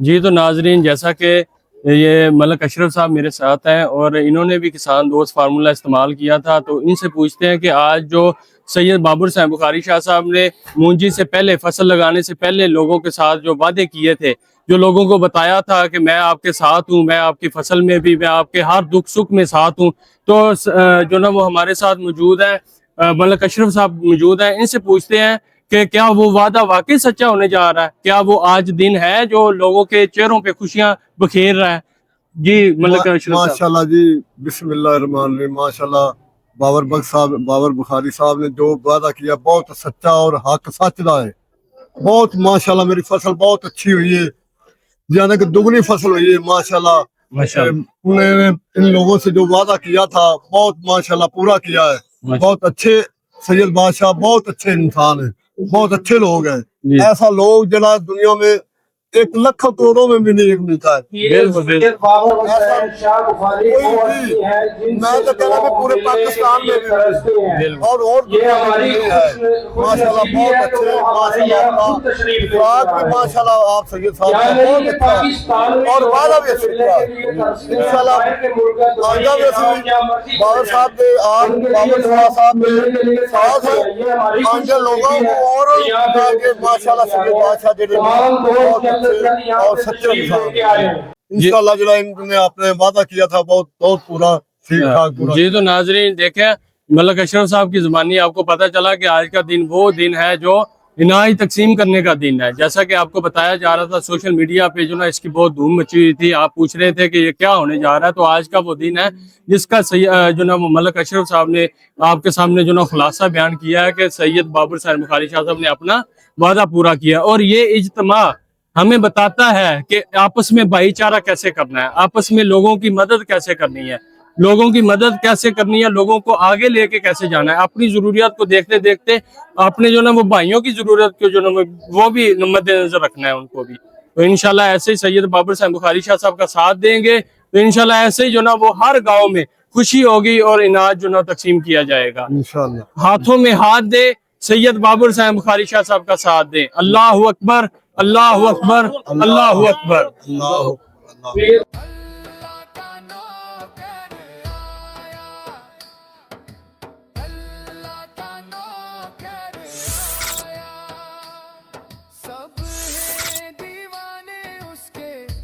जी तो नाजरीन, जैसा कि ये मलक अशरफ साहब मेरे साथ हैं और इन्होंने भी किसान दोस्त फार्मूला इस्तेमाल किया था, तो इनसे पूछते हैं कि आज जो सैयद बाबर साहब बुखारी शाह साहब ने मूंजी से पहले, फसल लगाने से पहले लोगों के साथ जो वादे किए थे, जो लोगों को बताया था कि मैं आपके साथ हूँ, मैं आपकी फसल में भी, मैं आपके हर दुख सुख में साथ हूँ, तो जो ना वो हमारे साथ मौजूद है, मलक अशरफ साहब मौजूद है। इनसे पूछते हैं कि क्या वो वादा वाकई सच्चा होने जा रहा है, क्या वो आज दिन है जो लोगों के चेहरों पे खुशियां बखेर रहा है। जी मलक अशरफ साहब। माशाल्लाह जी, बिस्मिल्लाहिर्रहमानिर्रहीम। माशाल्लाह, बाबर बुखारी साहब ने जो वादा किया बहुत सच्चा और हक सच दा है। बहुत माशाल्लाह मेरी फसल बहुत अच्छी हुई है, यानी कि दुगनी फसल हुई है माशाल्लाह। माशाल्लाह उन्होंने इन लोगों से जो वादा किया था बहुत माशाल्लाह पूरा किया है। बहुत अच्छे सैयद बादशाह बहुत अच्छे इंसान है, बहुत अच्छे लोग हैं। ऐसा लोग जना दुनिया में 1 लाख करोड़ों में भी नहीं मिलता है। मैं तो कहना मैं पूरे पाकिस्तान में भी और दुनिया में भी नहीं है। माशाल्लाह बहुत अच्छे, माशाल्लाह माशाल्लाह आप सैयद साहब का बहुत अच्छा और वादा भी अच्छा इंशाल्लाह आगे भी असली बाबर साहब के आप बाबर साहब के साथ आगे लोगों को और आगे माशाल्लाह सैयद बादशाह जी बहुत अच्छे और सच्चे इंसान इंशाल्लाह जो इन्होंने आपने वादा किया था बहुत बहुत पूरा ठीक ठाक पूरा। जी तो नाजरीन देखें, मलक अशरफ साहब की जुबानी आपको पता चला कि आज का दिन वो दिन है जो इनाम तकसीम करने का दिन है। जैसा कि आपको बताया जा रहा था सोशल मीडिया पे, जो ना इसकी बहुत धूम मची हुई थी, आप पूछ रहे थे कि ये क्या होने जा रहा है, तो आज का वो दिन है जिसका जो ना वो मलक अशरफ साहब ने आपके सामने जो ना खुलासा बयान किया है कि सैयद बाबर साहब बुखारी शाह साहब ने अपना वादा पूरा किया। और ये इज्तिमा हमें बताता है कि आपस में भाईचारा कैसे करना है, आपस में लोगों की मदद कैसे करनी है, लोगों की मदद कैसे करनी है, लोगों को आगे लेके कैसे जाना है। अपनी जरूरियात को देखते देखते आपने जो ना वो भाइयों की जरूरत को जो ना वो भी मद्देनजर रखना है उनको भी। तो इंशाल्लाह ऐसे ही सैयद बाबर साहब बुखारी शाह साहब का साथ देंगे तो इंशाल्लाह ऐसे ही जो ना वो हर गाँव में खुशी होगी और इनाज जो ना तकसीम किया जाएगा। इंशाल्लाह हाथों में हाथ दे, सैयद बाबर साहब बुखारी शाह साहब का साथ दें। अल्लाह अकबर, अल्लाह अकबर, अल्लाह अकबर। अल्लाह